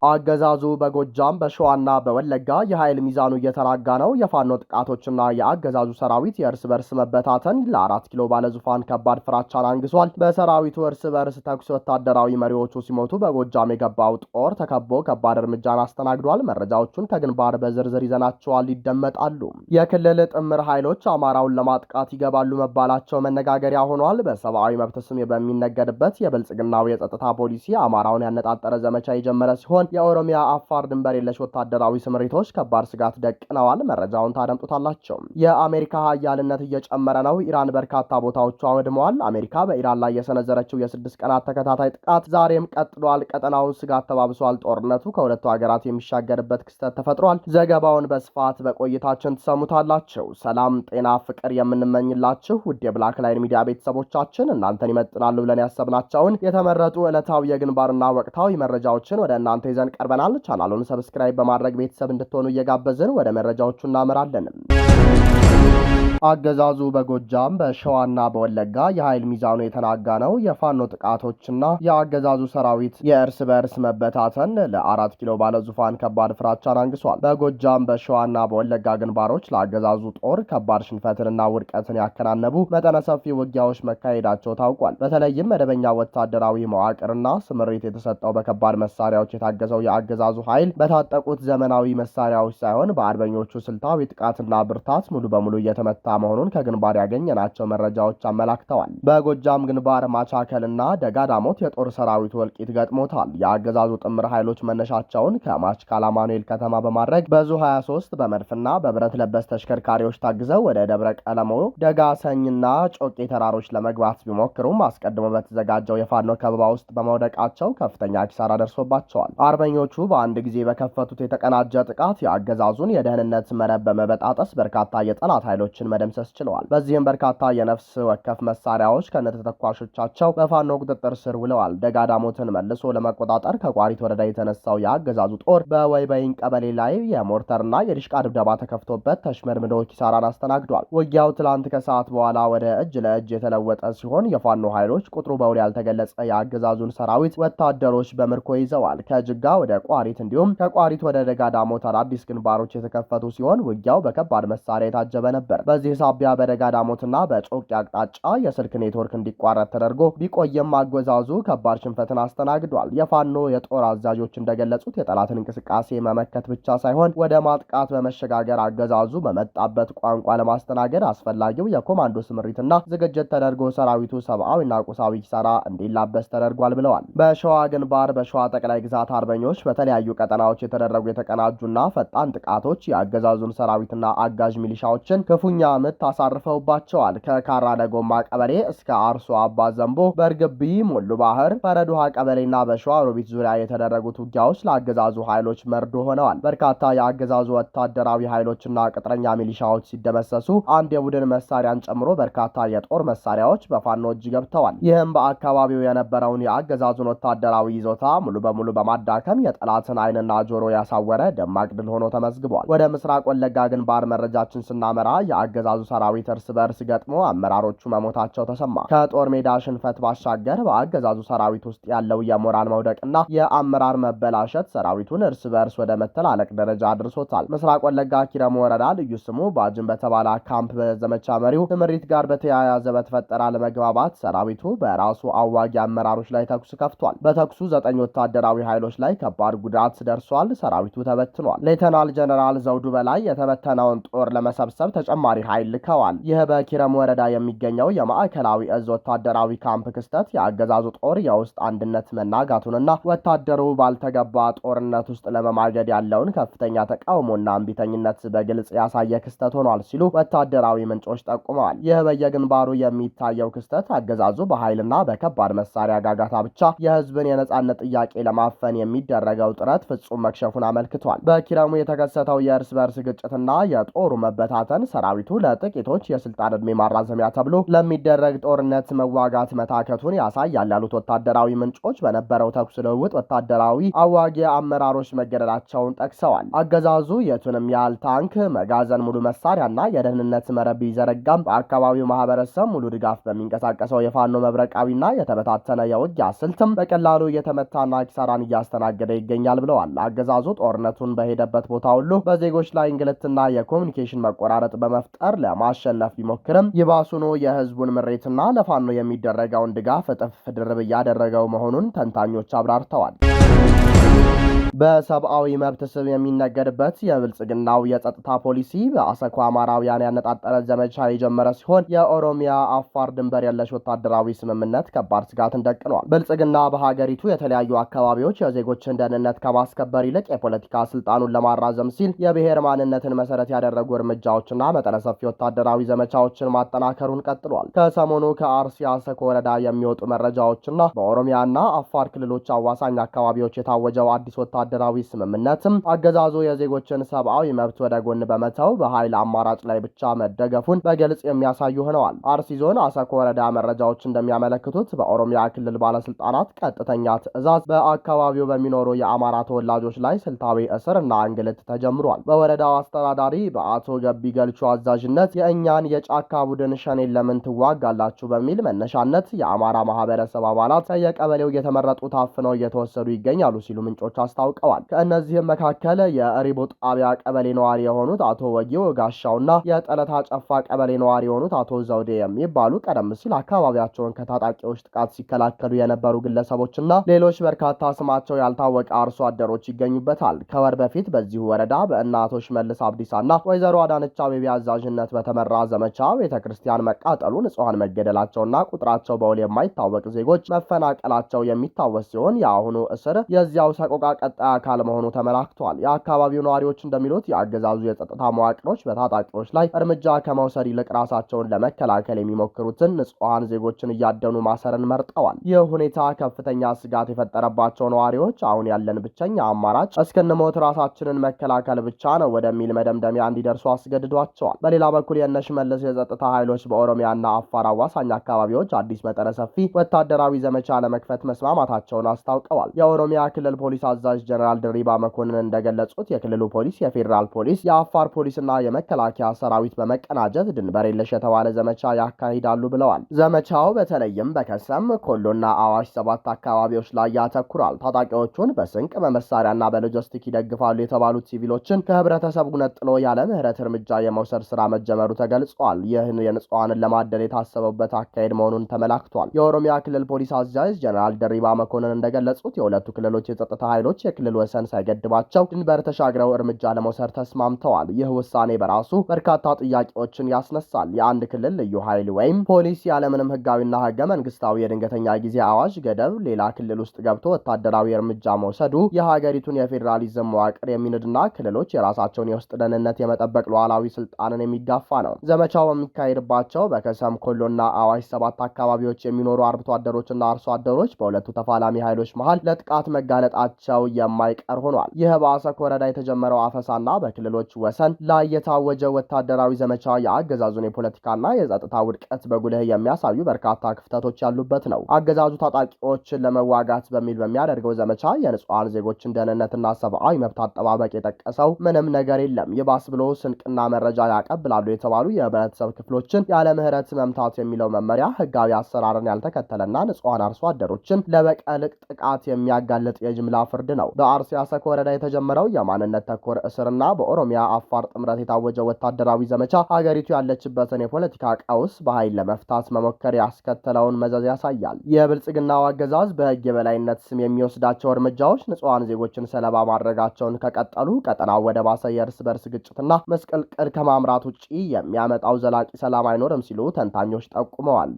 አገዛዙ በጎጃም በሸዋና በወለጋ የኃይል ሚዛኑ እየተናጋ ነው። የፋኖ ጥቃቶችና የአገዛዙ ሰራዊት የእርስ በርስ መበታተን ለ4 ኪሎ ባለዙፋን ከባድ ፍራቻን አንግሷል። በሰራዊቱ እርስ በርስ ተኩስ ወታደራዊ መሪዎቹ ሲሞቱ በጎጃም የገባው ጦር ተከቦ ከባድ እርምጃን አስተናግዷል። መረጃዎቹን ከግንባር በዝርዝር ይዘናቸዋል፣ ይደመጣሉ። የክልል ጥምር ኃይሎች አማራውን ለማጥቃት ይገባሉ መባላቸው መነጋገሪያ ሆኗል። በሰብአዊ መብት ስም በሚነገድበት የብልጽግናው የጸጥታ ፖሊሲ አማራውን ያነጣጠረ ዘመቻ የጀመረ ሲሆን የኦሮሚያ አፋር ድንበር የለሽ ወታደራዊ ስምሪቶች ከባድ ስጋት ደቅነዋል። መረጃውን ታደምጡታላቸው። የአሜሪካ ኃያልነት እየጨመረ ነው። ኢራን በርካታ ቦታዎቿ ወድመዋል። አሜሪካ በኢራን ላይ የሰነዘረችው የ6 ቀናት ተከታታይ ጥቃት ዛሬም ቀጥሏል። ቀጠናውን ስጋት ተባብሷል። ጦርነቱ ከሁለቱ ሀገራት የሚሻገርበት ክስተት ተፈጥሯል። ዘገባውን በስፋት በቆይታችን ትሰሙታላቸው። ሰላም፣ ጤና፣ ፍቅር የምንመኝላችሁ ውድ የብላክ ላይን ሚዲያ ቤተሰቦቻችን እናንተን ይመጥናሉ ብለን ያሰብናቸውን የተመረጡ ዕለታዊ የግንባርና ወቅታዊ መረጃዎችን ወደ እናንተ ይዘን ቀርበናል። ቻናሉን ሰብስክራይብ በማድረግ ቤተሰብ እንድትሆኑ እየጋበዝን ወደ መረጃዎቹ እናመራለን። አገዛዙ በጎጃም በሸዋና በወለጋ የኃይል ሚዛኑ የተናጋ ነው። የፋኖ ጥቃቶችና የአገዛዙ ሰራዊት የእርስ በርስ መበታተን ለ4 ኪሎ ባለዙፋን ከባድ ፍራቻን አንግሷል። በጎጃም በሸዋና በወለጋ ግንባሮች ለአገዛዙ ጦር ከባድ ሽንፈትንና ውድቀትን ያከናነቡ መጠነ ሰፊ ውጊያዎች መካሄዳቸው ታውቋል። በተለይም መደበኛ ወታደራዊ መዋቅርና ስምሪት የተሰጠው በከባድ መሳሪያዎች የታገዘው የአገዛዙ ኃይል በታጠቁት ዘመናዊ መሳሪያዎች ሳይሆን በአርበኞቹ ስልታዊ ጥቃትና ብርታት ሙሉ በሙሉ እየተመታ መሆኑን ከግንባር ያገኘናቸው መረጃዎች አመላክተዋል። በጎጃም ግንባር ማቻከልና ደጋዳሞት የጦር ሰራዊቱ እልቂት ገጥሞታል። የአገዛዙ ጥምር ኃይሎች መነሻቸውን ከማችካል አማኑኤል ከተማ በማድረግ በዙ 23 በመድፍና በብረት ለበስ ተሽከርካሪዎች ታግዘው ወደ ደብረ ቀለሞ ደጋሰኝና ጮቄ ተራሮች ለመግባት ቢሞክሩም አስቀድሞ በተዘጋጀው የፋኖ ከበባ ውስጥ በመውደቃቸው ከፍተኛ ኪሳራ ደርሶባቸዋል። አርበኞቹ በአንድ ጊዜ በከፈቱት የተቀናጀ ጥቃት የአገዛዙን የደህንነት መረብ በመበጣጠስ በርካታ የጠላት ኃይሎችን መደምሰስ ችለዋል። በዚህም በርካታ የነፍስ ወከፍ መሳሪያዎች ከነተተኳሾቻቸው በፋኖ ቁጥጥር ስር ውለዋል። ደጋዳሞትን መልሶ ለመቆጣጠር ከቋሪት ወረዳ የተነሳው የአገዛዙ ጦር በወይበይን ቀበሌ ላይ የሞርተርና የዲሽቃ ድብደባ ተከፍቶበት ተሽመርምዶ ኪሳራን አስተናግዷል። ውጊያው ትላንት ከሰዓት በኋላ ወደ እጅ ለእጅ የተለወጠ ሲሆን የፋኖ ኃይሎች ቁጥሩ በውል ያልተገለጸ የአገዛዙን ሰራዊት ወታደሮች በምርኮ ይዘዋል። ከጅጋ ወደ ቋሪት እንዲሁም ከቋሪት ወደ ደጋዳሞት አዳዲስ ግንባሮች የተከፈቱ ሲሆን ውጊያው በከባድ መሳሪያ የታጀበ ነበር። በዚህ ሳቢያ በደጋዳሞትና በጮቄ አቅጣጫ የስልክ ኔትወርክ እንዲቋረጥ ተደርጎ ቢቆየም አገዛዙ ከባድ ሽንፈትን አስተናግዷል። የፋኖ የጦር አዛዦች እንደገለጹት የጠላትን እንቅስቃሴ መመከት ብቻ ሳይሆን ወደ ማጥቃት በመሸጋገር አገዛዙ በመጣበት ቋንቋ ለማስተናገድ አስፈላጊው የኮማንዶ ስምሪትና ዝግጅት ተደርጎ ሰራዊቱ ሰብአዊና ቁሳዊ ኪሳራ እንዲላበስ ተደርጓል ብለዋል። በሸዋ ግንባር በሸዋ ጠቅላይ ግዛት አርበኞች በተለያዩ ቀጠናዎች የተደረጉ የተቀናጁና ፈጣን ጥቃቶች የአገዛዙን ሰራዊትና አጋዥ ሚሊሻዎችን ክፉኛ ምት አሳርፈውባቸዋል። ከካራ ደጎማ ቀበሌ እስከ አርሶ አባ ዘንቦ፣ በርግቢ፣ ሙሉ ባህር፣ ፈረዱሃ ቀበሌና በሸዋ ሮቢት ዙሪያ የተደረጉት ውጊያዎች ለአገዛዙ ኃይሎች መርዶ ሆነዋል። በርካታ የአገዛዙ ወታደራዊ ኃይሎችና ቅጥረኛ ሚሊሻዎች ሲደመሰሱ አንድ የቡድን መሳሪያን ጨምሮ በርካታ የጦር መሳሪያዎች በፋኖ እጅ ገብተዋል። ይህም በአካባቢው የነበረውን የአገዛዙን ወታደራዊ ይዞታ ሙሉ በሙሉ በማዳከም የጠላትን ዓይንና ጆሮ ያሳወረ ደማቅ ድል ሆኖ ተመዝግቧል። ወደ ምስራቅ ወለጋ ግንባር መረጃችን ስናመራ የአገዛዙ ሰራዊት እርስ በርስ ገጥሞ አመራሮቹ መሞታቸው ተሰማ። ከጦር ሜዳ ሽንፈት ባሻገር በአገዛዙ ሰራዊት ውስጥ ያለው የሞራል መውደቅና የአመራር መበላሸት ሰራዊቱን እርስ በርስ ወደ መተላለቅ ደረጃ አድርሶታል። ምስራቅ ወለጋ ኪረሙ ወረዳ ልዩ ስሙ ባጅን በተባለ ካምፕ በዘመቻ መሪው ትምሪት ጋር በተያያዘ በተፈጠረ አለመግባባት ሰራዊቱ በራሱ አዋጊ አመራሮች ላይ ተኩስ ከፍቷል። በተኩሱ 9 ወታደራዊ ኃይሎች ላይ ከባድ ጉዳት ደርሷል። ሰራዊቱ ተበትኗል። ሌተናል ጀነራል ዘውዱ በላይ የተበተነውን ጦር ለመሰብሰብ ተጨማሪ ኃይል ልከዋል። ይህ በኪረም ወረዳ የሚገኘው የማዕከላዊ እዝ ወታደራዊ ካምፕ ክስተት የአገዛዙ ጦር የውስጥ አንድነት መናጋቱንና ወታደሩ ባልተገባ ጦርነት ውስጥ ለመማገድ ያለውን ከፍተኛ ተቃውሞና እምቢተኝነት በግልጽ ያሳየ ክስተት ሆኗል ሲሉ ወታደራዊ ምንጮች ጠቁመዋል። ይህ በየግንባሩ የሚታየው ክስተት አገዛዙ በኃይልና በከባድ መሳሪያ ጋጋታ ብቻ የህዝብን የነጻነት ጥያቄ ለማፈን የሚደረገው ጥረት ፍጹም መክሸፉን አመልክቷል። በኪረሙ የተከሰተው የእርስ በርስ ግጭትና የጦሩ መበታተን ሰራዊቱ ለጥቂቶች የስልጣን ዕድሜ ማራዘሚያ ተብሎ ለሚደረግ ጦርነት መዋጋት መታከቱን ያሳያል ያሉት ወታደራዊ ምንጮች በነበረው ተኩስ ልውውጥ ወታደራዊ አዋጊ አመራሮች መገደላቸውን ጠቅሰዋል። አገዛዙ የቱንም ያህል ታንክ፣ መጋዘን፣ ሙሉ መሳሪያና የደህንነት መረብ ቢዘረጋም በአካባቢው ማህበረሰብ ሙሉ ድጋፍ በሚንቀሳቀሰው የፋኖ መብረቃዊና የተበታተነ የውጊያ ስልትም በቀላሉ እየተመታና ኪሳራን እያስተናገደ ይገኛል ብለዋል። አገዛዙ ጦርነቱን በሄደበት ቦታ ሁሉ በዜጎች ላይ እንግልትና የኮሚኒኬሽን መቆራረጥ በመፍጠር ለማሸነፍ ቢሞክርም ይባሱኑ የህዝቡን ምሬትና ለፋኖ የሚደረገውን ድጋፍ እጥፍ ድርብ እያደረገው መሆኑን ተንታኞች አብራርተዋል። በሰብአዊ መብት ስም የሚነገድበት የብልጽግናው የጸጥታ ፖሊሲ በአሰኮ አማራውያን ያነጣጠረ ዘመቻ የጀመረ ሲሆን የኦሮሚያ አፋር ድንበር የለሽ ወታደራዊ ስምምነት ከባድ ስጋትን ደቅኗል። ብልጽግና በሀገሪቱ የተለያዩ አካባቢዎች የዜጎችን ደህንነት ከማስከበር ይልቅ የፖለቲካ ስልጣኑን ለማራዘም ሲል የብሔር ማንነትን መሰረት ያደረጉ እርምጃዎችና መጠነ ሰፊ ወታደራዊ ዘመቻዎችን ማጠናከሩን ቀጥሏል። ከሰሞኑ ከአርሲ አሰኮ ወረዳ የሚወጡ መረጃዎችና በኦሮሚያና አፋር ክልሎች አዋሳኝ አካባቢዎች የታወጀው አዲስ ወታደራዊ ስምምነትም አገዛዙ የዜጎችን ሰብአዊ መብት ወደ ጎን በመተው በኃይል አማራጭ ላይ ብቻ መደገፉን በግልጽ የሚያሳዩ ሆነዋል። አርሲ ዞን አሰኮ ወረዳ መረጃዎች እንደሚያመለክቱት በኦሮሚያ ክልል ባለስልጣናት ቀጥተኛ ትዕዛዝ በአካባቢው በሚኖሩ የአማራ ተወላጆች ላይ ስልታዊ እስር እና እንግልት ተጀምሯል። በወረዳው አስተዳዳሪ በአቶ ገቢ ገልቹ አዛዥነት የእኛን የጫካ ቡድን ሸኔን ለምን ትዋጋላችሁ በሚል መነሻነት የአማራ ማህበረሰብ አባላት ከየቀበሌው እየተመረጡ ታፍነው እየተወሰዱ ይገኛሉ ሲሉ ምንጮች አስታውቀዋል። ከእነዚህም መካከል የሪቦ ጣቢያ ቀበሌ ነዋሪ የሆኑት አቶ ወጊው ጋሻውና የጠለታ ጨፋ ቀበሌ ነዋሪ የሆኑት አቶ ዘውዴ የሚባሉ ቀደም ሲል አካባቢያቸውን ከታጣቂዎች ጥቃት ሲከላከሉ የነበሩ ግለሰቦችና ሌሎች በርካታ ስማቸው ያልታወቀ አርሶ አደሮች ይገኙበታል። ከወር በፊት በዚሁ ወረዳ በእናቶች መልስ አብዲሳና ወይዘሮ አዳነች አቤቤ አዛዥነት በተመራ ዘመቻ ቤተክርስቲያን መቃጠሉ፣ ንጹሐን መገደላቸውና ቁጥራቸው በውል የማይታወቅ ዜጎች መፈናቀላቸው የሚታወስ ሲሆን የአሁኑ እስር የዚያው ሰቆቃ ቀጣይ አካል መሆኑ ተመላክቷል። የአካባቢው ነዋሪዎች እንደሚሉት የአገዛዙ የጸጥታ መዋቅሮች በታጣቂዎች ላይ እርምጃ ከመውሰድ ይልቅ ራሳቸውን ለመከላከል የሚሞክሩትን ንጹሐን ዜጎችን እያደኑ ማሰርን መርጠዋል። ይህ ሁኔታ ከፍተኛ ስጋት የፈጠረባቸው ነዋሪዎች አሁን ያለን ብቸኛ አማራጭ እስክንሞት ራሳችንን መከላከል ብቻ ነው ወደሚል መደምደሚያ እንዲደርሱ አስገድዷቸዋል። በሌላ በኩል የሽመልስ የጸጥታ ኃይሎች በኦሮሚያና አፋር አዋሳኝ አካባቢዎች አዲስ መጠነ ሰፊ ወታደራዊ ዘመቻ ለመክፈት መስማማታቸውን አስታውቀዋል። የኦሮሚያ ክልል ፖሊስ አዛዥ ጀነራል ድሪባ መኮንን እንደገለጹት የክልሉ ፖሊስ፣ የፌዴራል ፖሊስ፣ የአፋር ፖሊስና የመከላከያ ሰራዊት በመቀናጀት ድንበር የለሽ የተባለ ዘመቻ ያካሂዳሉ ብለዋል። ዘመቻው በተለይም በከሰም ኮሎና አዋሽ 7 አካባቢዎች ላይ ያተኩራል። ታጣቂዎቹን በስንቅ በመሳሪያና በሎጂስቲክ ይደግፋሉ የተባሉት ሲቪሎችን ከህብረተሰቡ ነጥሎ ያለ ምህረት እርምጃ የመውሰድ ስራ መጀመሩ ተገልጿል። ይህን የንጹሐንን ለማደል የታሰበበት አካሄድ መሆኑን ተመላክቷል። የኦሮሚያ ክልል ፖሊስ አዛዥ ጀነራል ድሪባ መኮንን እንደገለጹት የሁለቱ ክልሎች የጸጥታ ኃይሎች የክልል ወሰን ሳይገድባቸው ድንበር ተሻግረው እርምጃ ለመውሰድ ተስማምተዋል። ይህ ውሳኔ በራሱ በርካታ ጥያቄዎችን ያስነሳል። የአንድ ክልል ልዩ ኃይል ወይም ፖሊስ ያለምንም ህጋዊና ህገ መንግስታዊ የድንገተኛ ጊዜ አዋጅ ገደብ ሌላ ክልል ውስጥ ገብቶ ወታደራዊ እርምጃ መውሰዱ የሀገሪቱን የፌዴራሊዝም መዋቅር የሚንድና ክልሎች የራሳቸውን የውስጥ ደህንነት የመጠበቅ ሉዓላዊ ስልጣንን የሚጋፋ ነው። ዘመቻው በሚካሄድባቸው በከሰም ኮሎና አዋሽ 7 አካባቢዎች የሚኖሩ አርብቶ አደሮችና አርሶ አደሮች በሁለቱ ተፋላሚ ኃይሎች መሃል ለጥቃት መጋለጣቸው የማይቀር ሆኗል። ይህ በአሰኮ ወረዳ የተጀመረው አፈሳና በክልሎች ወሰን ላይ የታወጀው ወታደራዊ ዘመቻ የአገዛዙን የፖለቲካና የጸጥታ ውድቀት በጉልህ የሚያሳዩ በርካታ ክፍተቶች ያሉበት ነው። አገዛዙ ታጣቂዎችን ለመዋጋት በሚል በሚያደርገው ዘመቻ የንጹሐን ዜጎችን ደህንነትና ሰብአዊ መብት አጠባበቅ የጠቀሰው ምንም ነገር የለም። ይባስ ብሎ ስንቅና መረጃ ያቀብላሉ የተባሉ የህብረተሰብ ክፍሎችን ያለ ምህረት መምታት የሚለው መመሪያ ህጋዊ አሰራርን ያልተከተለና ንጹሐን አርሶ አደሮችን ለበቀል ጥቃት የሚያጋልጥ የጅምላ ፍርድ ነው። በአርሲ አሰኮ ወረዳ የተጀመረው የማንነት ተኮር እስርና በኦሮሚያ አፋር ጥምረት የታወጀው ወታደራዊ ዘመቻ ሀገሪቱ ያለችበትን የፖለቲካ ቀውስ በኃይል ለመፍታት መሞከር ያስከተለውን መዘዝ ያሳያል። የብልጽግናው አገዛዝ በህግ የበላይነት ስም የሚወስዳቸው እርምጃዎች ንጹሐን ዜጎችን ሰለባ ማድረጋቸውን ከቀጠሉ ቀጠናው ወደ ባሰ የእርስ በርስ ግጭትና መስቀልቅል ከማምራት ውጪ የሚያመጣው ዘላቂ ሰላም አይኖርም ሲሉ ተንታኞች ጠቁመዋል።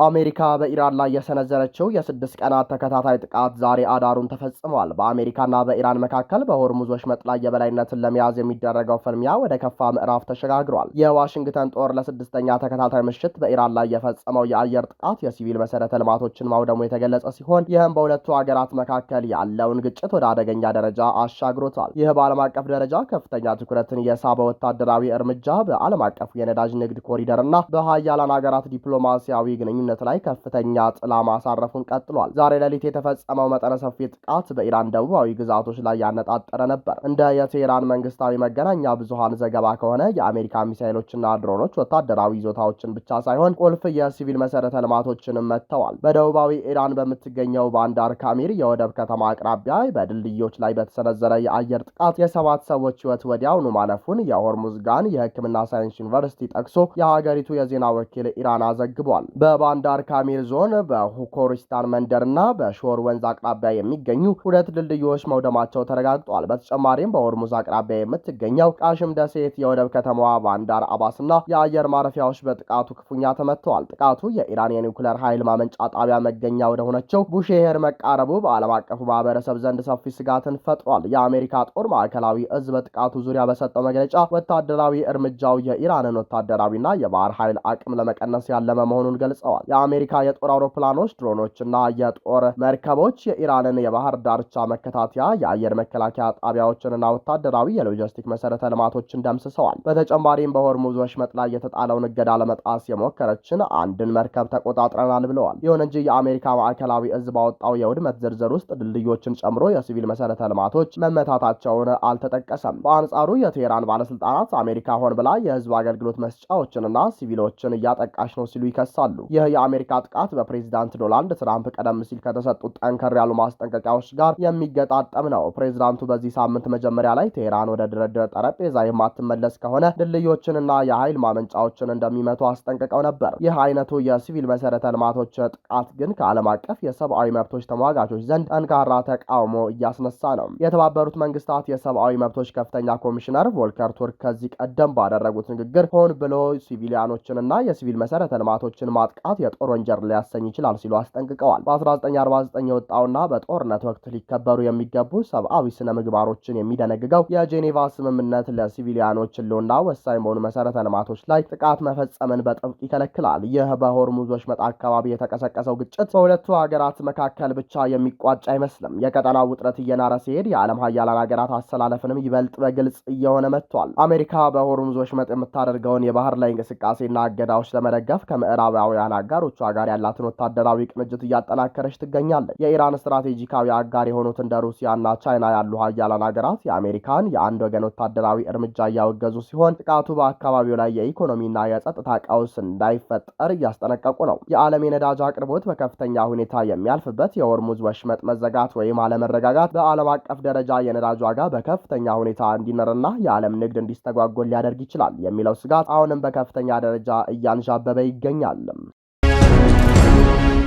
አሜሪካ በኢራን ላይ የሰነዘረችው የ6 ቀናት ተከታታይ ጥቃት ዛሬ አዳሩን ተፈጽሟል። በአሜሪካና በኢራን መካከል በሆርሙዝ ወሽመጥ ላይ የበላይነትን ለመያዝ የሚደረገው ፍልሚያ ወደ ከፋ ምዕራፍ ተሸጋግሯል። የዋሽንግተን ጦር ለስድስተኛ ተከታታይ ምሽት በኢራን ላይ የፈጸመው የአየር ጥቃት የሲቪል መሰረተ ልማቶችን ማውደሙ የተገለጸ ሲሆን ይህም በሁለቱ ሀገራት መካከል ያለውን ግጭት ወደ አደገኛ ደረጃ አሻግሮታል። ይህ በዓለም አቀፍ ደረጃ ከፍተኛ ትኩረትን የሳበ ወታደራዊ እርምጃ በዓለም አቀፉ የነዳጅ ንግድ ኮሪደርና በሀያላን ሀገራት ዲፕሎማሲያዊ ግንኙነት ላይ ከፍተኛ ጥላ ማሳረፉን ቀጥሏል። ዛሬ ሌሊት የተፈጸመው መጠነ ሰፊ ጥቃት በኢራን ደቡባዊ ግዛቶች ላይ ያነጣጠረ ነበር። እንደ የቴህራን መንግስታዊ መገናኛ ብዙሃን ዘገባ ከሆነ የአሜሪካ ሚሳኤሎችና ድሮኖች ወታደራዊ ይዞታዎችን ብቻ ሳይሆን ቁልፍ የሲቪል መሰረተ ልማቶችንም መትተዋል። በደቡባዊ ኢራን በምትገኘው ባንዳር ካሚር የወደብ ከተማ አቅራቢያ በድልድዮች ላይ በተሰነዘረ የአየር ጥቃት የ7 ሰዎች ህይወት ወዲያውኑ ማለፉን የሆርሙዝጋን የሕክምና ሳይንስ ዩኒቨርሲቲ ጠቅሶ የሀገሪቱ የዜና ወኪል ኢራና ዘግቧል። ባንዳር ካሚር ዞን በሁኮሪስታን መንደርና በሾር ወንዝ አቅራቢያ የሚገኙ 2 ድልድዮች መውደማቸው ተረጋግጧል። በተጨማሪም በሆርሙዝ አቅራቢያ የምትገኘው ቃሽም ደሴት የወደብ ከተማዋ ባንዳር አባስና የአየር ማረፊያዎች በጥቃቱ ክፉኛ ተመትተዋል። ጥቃቱ የኢራን የኒውክሌር ኃይል ማመንጫ ጣቢያ መገኛ ወደሆነችው ቡሼሄር መቃረቡ በዓለም አቀፉ ማህበረሰብ ዘንድ ሰፊ ስጋትን ፈጥሯል። የአሜሪካ ጦር ማዕከላዊ እዝ በጥቃቱ ዙሪያ በሰጠው መግለጫ ወታደራዊ እርምጃው የኢራንን ወታደራዊና የባህር ኃይል አቅም ለመቀነስ ያለመ መሆኑን ገልጸዋል። የአሜሪካ የጦር አውሮፕላኖች፣ ድሮኖችና የጦር መርከቦች የኢራንን የባህር ዳርቻ መከታተያ፣ የአየር መከላከያ ጣቢያዎችንና ወታደራዊ የሎጂስቲክ መሰረተ ልማቶችን ደምስሰዋል። በተጨማሪም በሆርሙዝ ወሽመጥ ላይ የተጣለውን እገዳ ለመጣስ የሞከረችን አንድን መርከብ ተቆጣጥረናል ብለዋል። ይሁን እንጂ የአሜሪካ ማዕከላዊ እዝ ባወጣው የውድመት ዝርዝር ውስጥ ድልድዮችን ጨምሮ የሲቪል መሰረተ ልማቶች መመታታቸውን አልተጠቀሰም። በአንጻሩ የቴህራን ባለስልጣናት አሜሪካ ሆን ብላ የህዝብ አገልግሎት መስጫዎችንና ሲቪሎችን እያጠቃች ነው ሲሉ ይከሳሉ። ይህ የአሜሪካ ጥቃት በፕሬዚዳንት ዶናልድ ትራምፕ ቀደም ሲል ከተሰጡት ጠንከር ያሉ ማስጠንቀቂያዎች ጋር የሚገጣጠም ነው። ፕሬዚዳንቱ በዚህ ሳምንት መጀመሪያ ላይ ቴህራን ወደ ድርድር ጠረጴዛ የማትመለስ ከሆነ ድልድዮችንና የኃይል ማመንጫዎችን እንደሚመቱ አስጠንቅቀው ነበር። ይህ አይነቱ የሲቪል መሰረተ ልማቶች ጥቃት ግን ከዓለም አቀፍ የሰብአዊ መብቶች ተሟጋቾች ዘንድ ጠንካራ ተቃውሞ እያስነሳ ነው። የተባበሩት መንግስታት የሰብአዊ መብቶች ከፍተኛ ኮሚሽነር ቮልከር ቱርክ ከዚህ ቀደም ባደረጉት ንግግር ሆን ብሎ ሲቪሊያኖችንና የሲቪል መሰረተ ልማቶችን ማጥቃት የጦር ወንጀል ሊያሰኝ ይችላል ሲሉ አስጠንቅቀዋል። በ1949 የወጣውና በጦርነት ወቅት ሊከበሩ የሚገቡ ሰብአዊ ስነ ምግባሮችን የሚደነግገው የጄኔቫ ስምምነት ለሲቪሊያኖች ህልውና ወሳኝ በሆኑ መሰረተ ልማቶች ላይ ጥቃት መፈጸምን በጥብቅ ይከለክላል። ይህ በሆርሙዝ ወሽመጥ አካባቢ የተቀሰቀሰው ግጭት በሁለቱ ሀገራት መካከል ብቻ የሚቋጭ አይመስልም። የቀጠናው ውጥረት እየናረ ሲሄድ የዓለም ሀያላን ሀገራት አሰላለፍንም ይበልጥ በግልጽ እየሆነ መጥቷል። አሜሪካ በሆርሙዝ ወሽመጥ የምታደርገውን የባህር ላይ እንቅስቃሴና እገዳዎች ለመደገፍ ከምዕራባውያን አጋሮቿ ጋር ያላትን ወታደራዊ ቅንጅት እያጠናከረች ትገኛለች። የኢራን ስትራቴጂካዊ አጋር የሆኑት እንደ ሩሲያና ቻይና ያሉ ሀያላን ሀገራት የአሜሪካን የአንድ ወገን ወታደራዊ እርምጃ እያወገዙ ሲሆን ጥቃቱ በአካባቢው ላይ የኢኮኖሚና የጸጥታ ቀውስ እንዳይፈጠር እያስጠነቀቁ ነው። የዓለም የነዳጅ አቅርቦት በከፍተኛ ሁኔታ የሚያልፍበት የሆርሙዝ ወሽመጥ መዘጋት ወይም አለመረጋጋት በዓለም አቀፍ ደረጃ የነዳጅ ዋጋ በከፍተኛ ሁኔታ እንዲነርና የዓለም ንግድ እንዲስተጓጎል ሊያደርግ ይችላል የሚለው ስጋት አሁንም በከፍተኛ ደረጃ እያንዣበበ ይገኛል።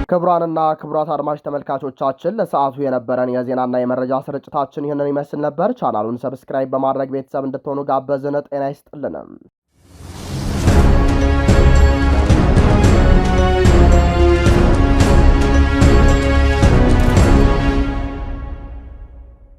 ክቡራንና ክቡራት አድማጭ ተመልካቾቻችን ለሰዓቱ የነበረን የዜናና የመረጃ ስርጭታችን ይህንን ይመስል ነበር። ቻናሉን ሰብስክራይብ በማድረግ ቤተሰብ እንድትሆኑ ጋበዝን። ጤና ይስጥልን።